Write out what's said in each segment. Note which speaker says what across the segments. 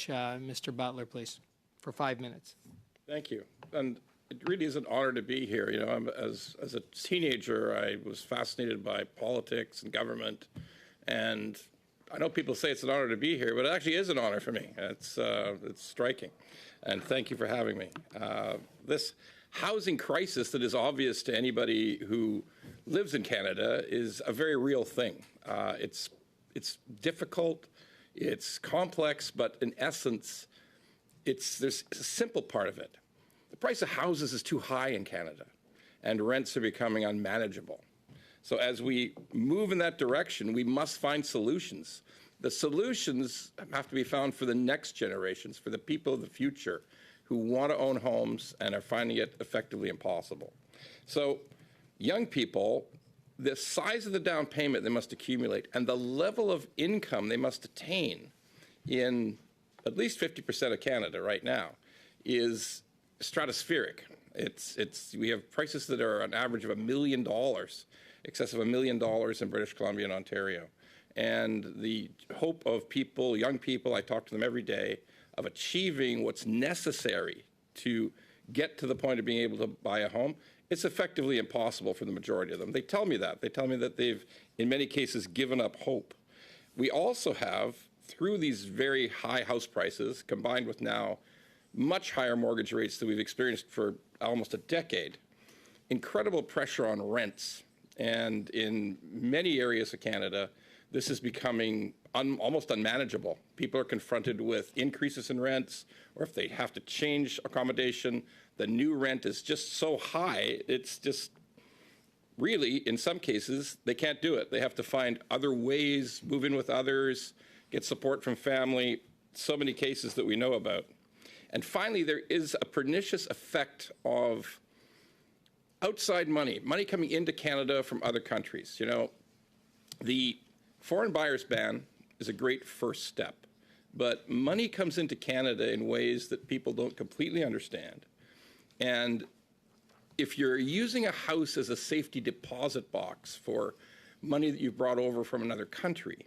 Speaker 1: Mr. Butler, please, for 5 minutes.
Speaker 2: Thank you. And it really is an honor to be here. You know, as a teenager, I was fascinated by politics and government. And I know people say it's an honor to be here, but it actually is an honor for me. It's striking. And thank you for having me. This housing crisis that is obvious to anybody who lives in Canada is a very real thing. It's difficult, it's complex, but in essence, there's a simple part of it. The price of houses is too high in Canada, and rents are becoming unmanageable. So as we move in that direction, we must find solutions. The solutions have to be found for the next generations, for the people of the future who want to own homes and are finding it effectively impossible. So young people, the size of the down payment they must accumulate and the level of income they must attain in at least 50% of Canada right now is stratospheric. We have prices that are an average of $1 million, excess of $1 million in British Columbia and Ontario. And the hope of people, young people, I talk to them every day, of achieving what's necessary to get to the point of being able to buy a home, it's effectively impossible for the majority of them. They tell me that. They tell me that they've, in many cases, given up hope. We also have, through these very high house prices, combined with now much higher mortgage rates than we've experienced for almost a decade, incredible pressure on rents. And in many areas of Canada, this is becoming almost unmanageable. People are confronted with increases in rents, or if they have to change accommodation, the new rent is just so high, it's just really, in some cases, they can't do it. They have to find other ways, move in with others, get support from family, so many cases that we know about. And finally, there is a pernicious effect of outside money coming into Canada from other countries. You know, the foreign buyers ban is a great first step, but money comes into Canada in ways that people don't completely understand. And if you're using a house as a safety deposit box for money that you've brought over from another country,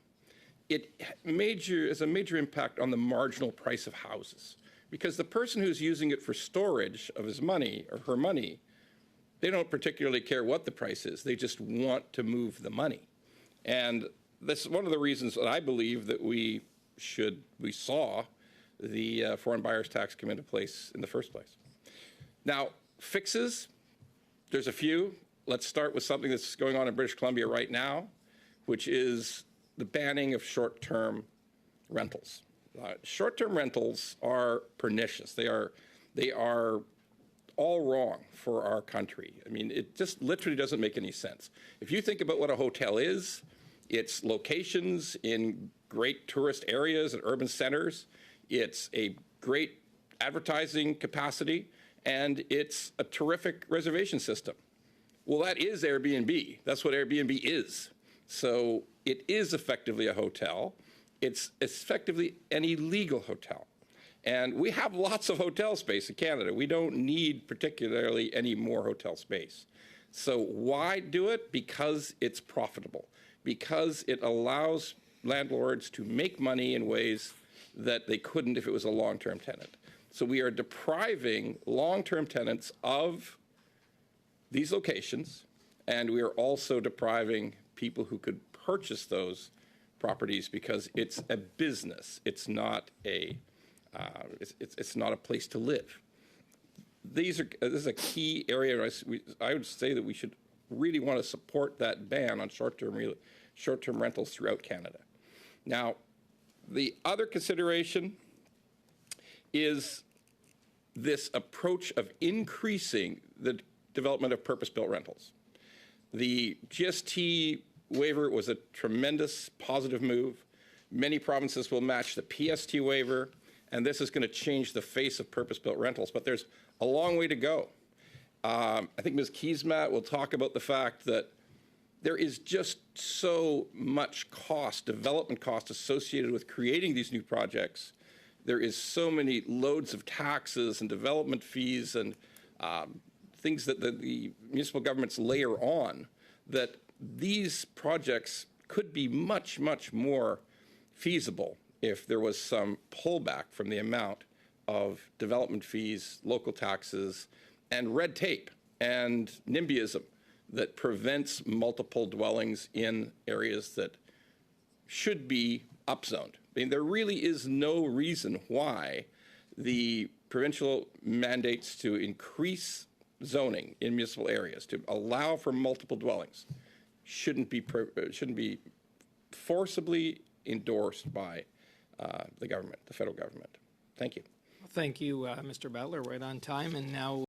Speaker 2: it has a major impact on the marginal price of houses. Because the person who's using it for storage of his money or her money, they don't particularly care what the price is. They just want to move the money. And this is one of the reasons that I believe that we saw the foreign buyers tax come into place in the first place. Now, fixes, there's a few. Let's start with something that's going on in British Columbia right now, which is the banning of short-term rentals. Short-term rentals are pernicious. They are all wrong for our country. I mean, it just literally doesn't make any sense. If you think about what a hotel is, it's locations in great tourist areas and urban centers. It's a great advertising capacity, and it's a terrific reservation system. Well, that is Airbnb. That's what Airbnb is. So it is effectively a hotel. It's effectively an illegal hotel. And we have lots of hotel space in Canada. We don't need particularly any more hotel space. So why do it? Because it's profitable. Because it allows landlords to make money in ways that they couldn't if it was a long-term tenant. So we are depriving long-term tenants of these locations, and we are also depriving people who could purchase those properties because it's a business. It's not a it's not a place to live. This is a key area. I would say that we should really want to support that ban on short-term rentals throughout Canada. Now, the other consideration is this approach of increasing the development of purpose-built rentals. The GST waiver was a tremendous positive move. Many provinces will match the PST waiver, and this is going to change the face of purpose-built rentals, but there's a long way to go. I think Ms. Keesmaat will talk about the fact that there is just so much cost, development cost associated with creating these new projects. There is so many loads of taxes and development fees and things that the municipal governments layer on, that these projects could be much, much more feasible if there was some pullback from the amount of development fees, local taxes, and red tape and NIMBYism that prevents multiple dwellings in areas that should be upzoned. I mean, there really is no reason why the provincial mandates to increase zoning in municipal areas to allow for multiple dwellings shouldn't be forcibly endorsed by the government, the federal government. Thank you.
Speaker 1: Thank you, Mr. Butler. Right on time. And now